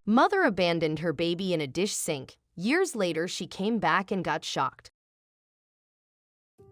Mother abandoned her baby in a dish sink. Years later, she came back and got shocked.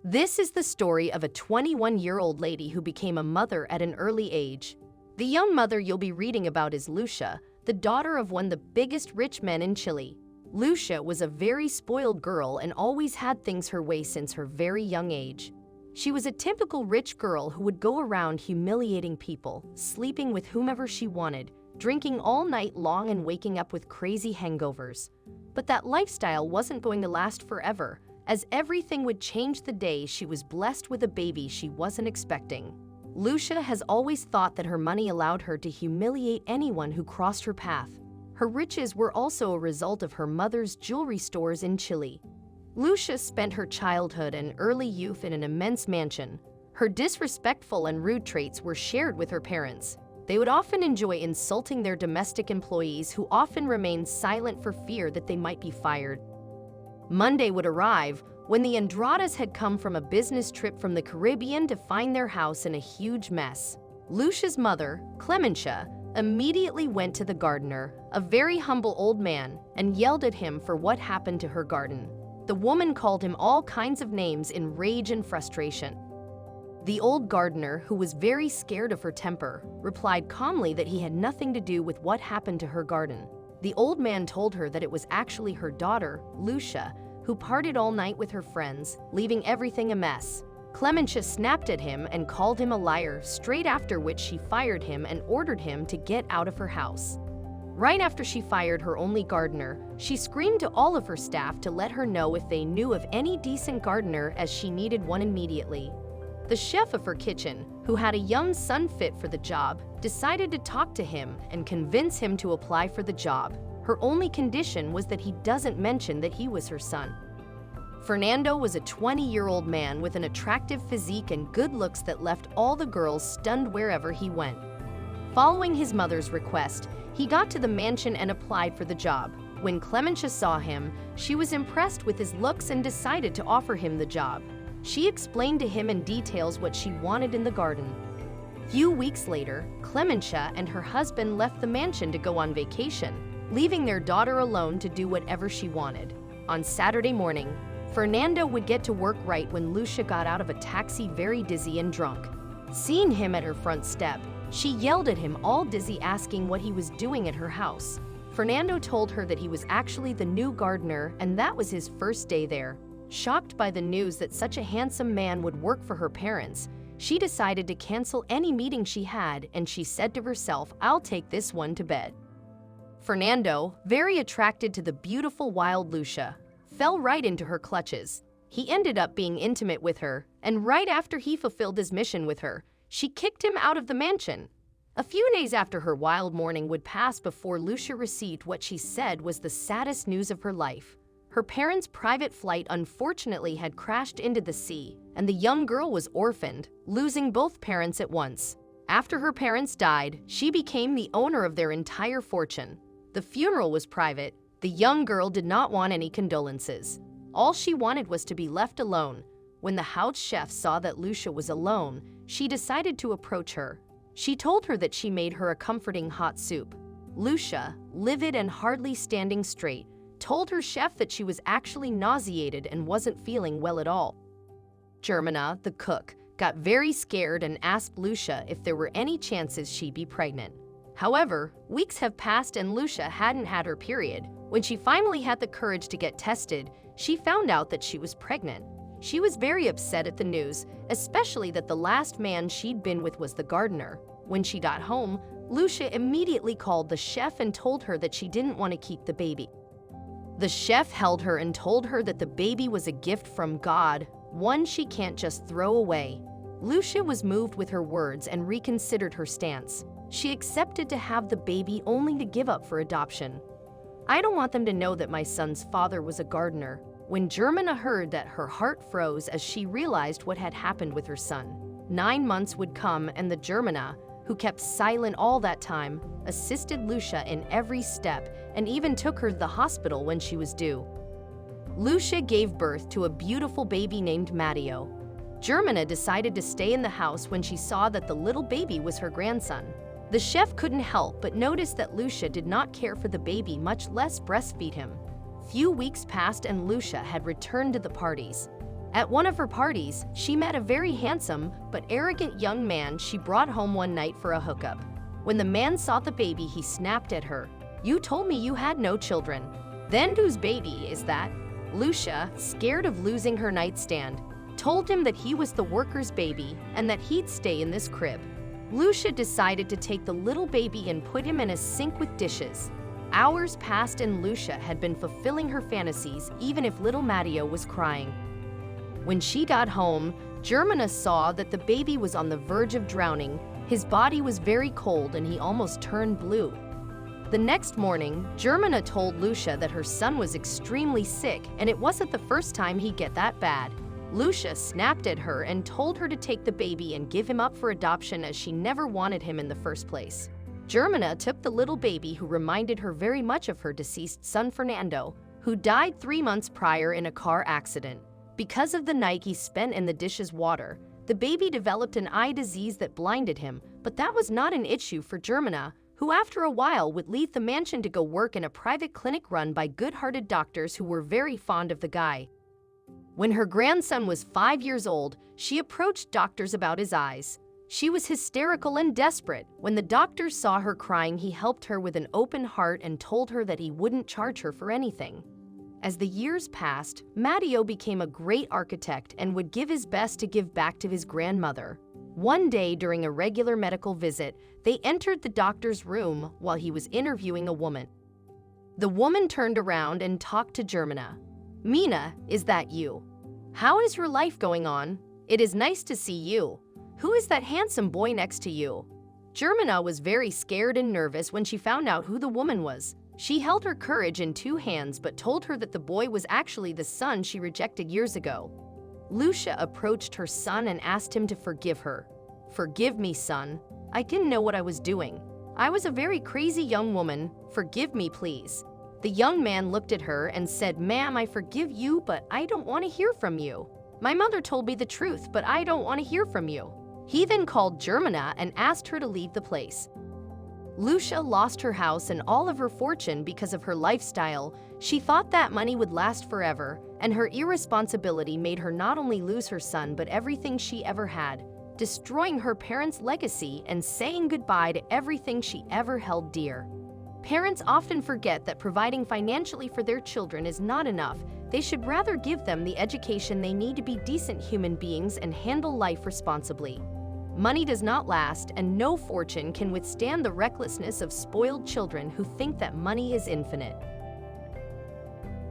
This is the story of a 21-year-old lady who became a mother at an early age. The young mother you'll be reading about is Lucia, the daughter of one of the biggest rich men in Chile. Lucia was a very spoiled girl and always had things her way since her very young age. She was a typical rich girl who would go around humiliating people, sleeping with whomever she wanted, drinking all night long and waking up with crazy hangovers. But that lifestyle wasn't going to last forever, as everything would change the day she was blessed with a baby she wasn't expecting. Lucia has always thought that her money allowed her to humiliate anyone who crossed her path. Her riches were also a result of her mother's jewelry stores in Chile. Lucia spent her childhood and early youth in an immense mansion. Her disrespectful and rude traits were shared with her parents. They would often enjoy insulting their domestic employees, who often remained silent for fear that they might be fired. Monday would arrive when the Andradas had come from a business trip from the Caribbean to find their house in a huge mess. Lucia's mother, Clemencia, immediately went to the gardener, a very humble old man, and yelled at him for what happened to her garden. The woman called him all kinds of names in rage and frustration. The old gardener, who was very scared of her temper, replied calmly that he had nothing to do with what happened to her garden. The old man told her that it was actually her daughter, Lucia, who partied all night with her friends, leaving everything a mess. Clemencia snapped at him and called him a liar, straight after which she fired him and ordered him to get out of her house. Right after she fired her only gardener, she screamed to all of her staff to let her know if they knew of any decent gardener, as she needed one immediately. The chef of her kitchen, who had a young son fit for the job, decided to talk to him and convince him to apply for the job. Her only condition was that he doesn't mention that he was her son. Fernando was a 20-year-old man with an attractive physique and good looks that left all the girls stunned wherever he went. Following his mother's request, he got to the mansion and applied for the job. When Clemencia saw him, she was impressed with his looks and decided to offer him the job. She explained to him in details what she wanted in the garden. Few weeks later, Clemencia and her husband left the mansion to go on vacation, leaving their daughter alone to do whatever she wanted. On Saturday morning, Fernando would get to work right when Lucia got out of a taxi very dizzy and drunk. Seeing him at her front step, she yelled at him all dizzy, asking what he was doing at her house. Fernando told her that he was actually the new gardener and that was his first day there. Shocked by the news that such a handsome man would work for her parents, she decided to cancel any meeting she had, and she said to herself, "I'll take this one to bed." Fernando, very attracted to the beautiful wild Lucia, fell right into her clutches. He ended up being intimate with her, and right after he fulfilled his mission with her, she kicked him out of the mansion. A few days after, her wild morning would pass before Lucia received what she said was the saddest news of her life. Her parents' private flight unfortunately had crashed into the sea, and the young girl was orphaned, losing both parents at once. After her parents died, she became the owner of their entire fortune. The funeral was private. The young girl did not want any condolences. All she wanted was to be left alone. When the house chef saw that Lucia was alone, she decided to approach her. She told her that she made her a comforting hot soup. Lucia, livid and hardly standing straight, told her chef that she was actually nauseated and wasn't feeling well at all. Germana, the cook, got very scared and asked Lucia if there were any chances she'd be pregnant. However, weeks have passed and Lucia hadn't had her period. When she finally had the courage to get tested, she found out that she was pregnant. She was very upset at the news, especially that the last man she'd been with was the gardener. When she got home, Lucia immediately called the chef and told her that she didn't want to keep the baby. The chef held her and told her that the baby was a gift from God, one she can't just throw away. Lucia was moved with her words and reconsidered her stance. She accepted to have the baby only to give up for adoption. "I don't want them to know that my son's father was a gardener." When Germana heard that, her heart froze as she realized what had happened with her son. 9 months would come and the Germana, who kept silent all that time, assisted Lucia in every step and even took her to the hospital when she was due. Lucia gave birth to a beautiful baby named Matteo. Germana decided to stay in the house when she saw that the little baby was her grandson. The chef couldn't help but notice that Lucia did not care for the baby, much less breastfeed him. Few weeks passed and Lucia had returned to the parties. At one of her parties, she met a very handsome but arrogant young man she brought home one night for a hookup. When the man saw the baby, he snapped at her. "You told me you had no children. Then whose baby is that?" Lucia, scared of losing her nightstand, told him that he was the worker's baby and that he'd stay in this crib. Lucia decided to take the little baby and put him in a sink with dishes. Hours passed and Lucia had been fulfilling her fantasies even if little Matteo was crying. When she got home, Germana saw that the baby was on the verge of drowning. His body was very cold and he almost turned blue. The next morning, Germana told Lucia that her son was extremely sick and it wasn't the first time he'd get that bad. Lucia snapped at her and told her to take the baby and give him up for adoption as she never wanted him in the first place. Germana took the little baby, who reminded her very much of her deceased son Fernando, who died 3 months prior in a car accident. Because of the night he spent in the dish's water, the baby developed an eye disease that blinded him, but that was not an issue for Germana, who after a while would leave the mansion to go work in a private clinic run by good-hearted doctors who were very fond of the guy. When her grandson was 5 years old, she approached doctors about his eyes. She was hysterical and desperate. When the doctors saw her crying, he helped her with an open heart and told her that he wouldn't charge her for anything. As the years passed, Matteo became a great architect and would give his best to give back to his grandmother. One day during a regular medical visit, they entered the doctor's room while he was interviewing a woman. The woman turned around and talked to Germana. "Mina, is that you? How is your life going on? It is nice to see you. Who is that handsome boy next to you?" Germana was very scared and nervous when she found out who the woman was. She held her courage in 2 hands but told her that the boy was actually the son she rejected years ago. Lucia approached her son and asked him to forgive her. "Forgive me, son. I didn't know what I was doing. I was a very crazy young woman. Forgive me, please." The young man looked at her and said, "Ma'am, I forgive you, but I don't want to hear from you. My mother told me the truth, but I don't want to hear from you." He then called Germana and asked her to leave the place. Lucia lost her house and all of her fortune because of her lifestyle. She thought that money would last forever, and her irresponsibility made her not only lose her son but everything she ever had, destroying her parents' legacy and saying goodbye to everything she ever held dear. Parents often forget that providing financially for their children is not enough. They should rather give them the education they need to be decent human beings and handle life responsibly. Money does not last, and no fortune can withstand the recklessness of spoiled children who think that money is infinite.